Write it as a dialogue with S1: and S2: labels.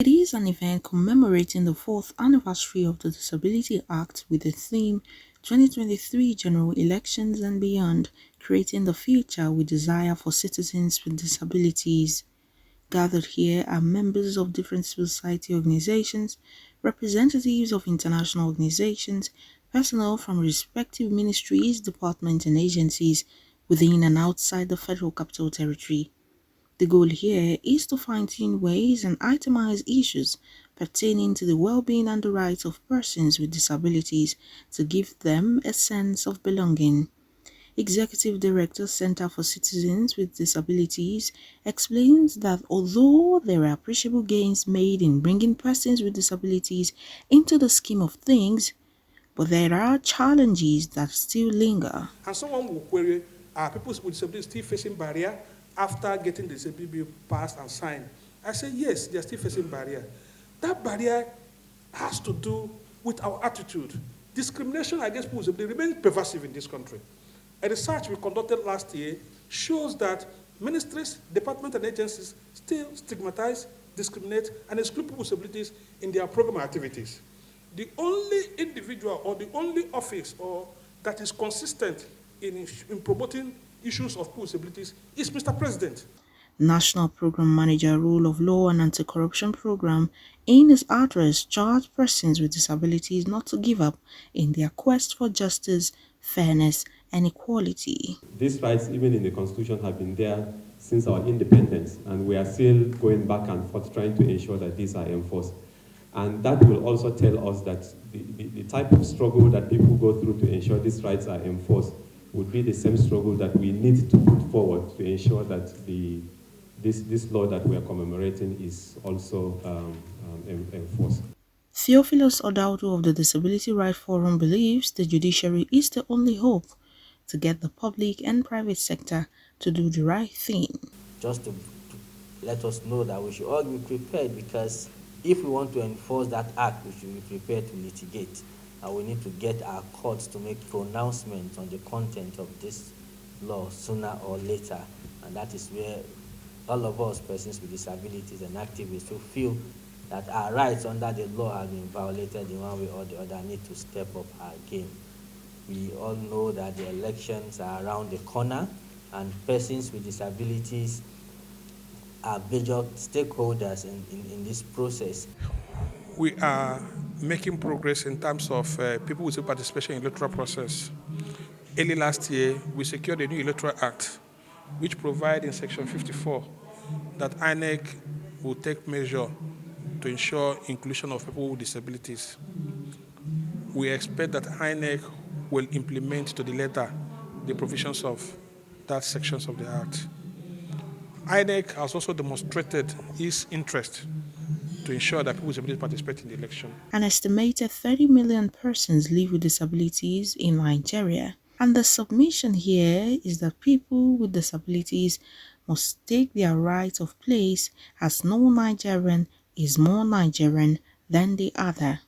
S1: It is an event commemorating the 4th anniversary of the Disability Act with the theme 2023 General Elections and Beyond, Creating the Future we Desire for Citizens with Disabilities. Gathered here are members of different civil society organizations, representatives of international organizations, personnel from respective ministries, departments and agencies within and outside the Federal Capital Territory. The goal here is to fine-tune ways and itemize issues pertaining to the well-being and the rights of persons with disabilities to give them a sense of belonging. Executive Director, Center for Citizens with Disabilities, explains that although there are appreciable gains made in bringing persons with disabilities into the scheme of things, but there are challenges that still linger.
S2: And someone will query, are people with disabilities still facing barrier after getting the disability bill passed and signed? I say, yes, they're still facing barrier. That barrier has to do with our attitude. Discrimination against people with disabilities remains pervasive in this country. A research we conducted last year shows that ministries, departments, and agencies still stigmatize, discriminate, and exclude people with disabilities in their program activities. The only individual or the only office that is consistent in promoting issues of people with disabilities is Mr. President.
S1: National Program Manager, Rule of Law and Anti-Corruption Program, in his address charged persons with disabilities not to give up in their quest for justice, fairness, and equality.
S3: These rights, even in the Constitution, have been there since our independence, and we are still going back and forth trying to ensure that these are enforced. And that will also tell us that the type of struggle that people go through to ensure these rights are enforced would be the same struggle that we need to put forward to ensure that this law that we are commemorating is also enforced.
S1: Theophilus Odaudu of the Disability Rights Forum believes the judiciary is the only hope to get the public and private sector to do the right thing.
S4: Just to let us know that we should all be prepared, because if we want to enforce that act, we should be prepared to litigate. And we need to get our courts to make pronouncements on the content of this law sooner or later. And that is where all of us, persons with disabilities and activists, who feel that our rights under the law have been violated in one way or the other, need to step up our game. We all know that the elections are around the corner, and persons with disabilities are major stakeholders in this process.
S2: We are making progress in terms of people with participation in the electoral process. Early last year, we secured a new electoral act, which provides in section 54 that INEC will take measure to ensure inclusion of people with disabilities. We expect that INEC will implement to the letter the provisions of that sections of the act. INEC has also demonstrated its interest to ensure that people with disabilities participate in the election.
S1: An estimated 30 million persons live with disabilities in Nigeria, and the submission here is that people with disabilities must take their right of place, as no Nigerian is more Nigerian than the other.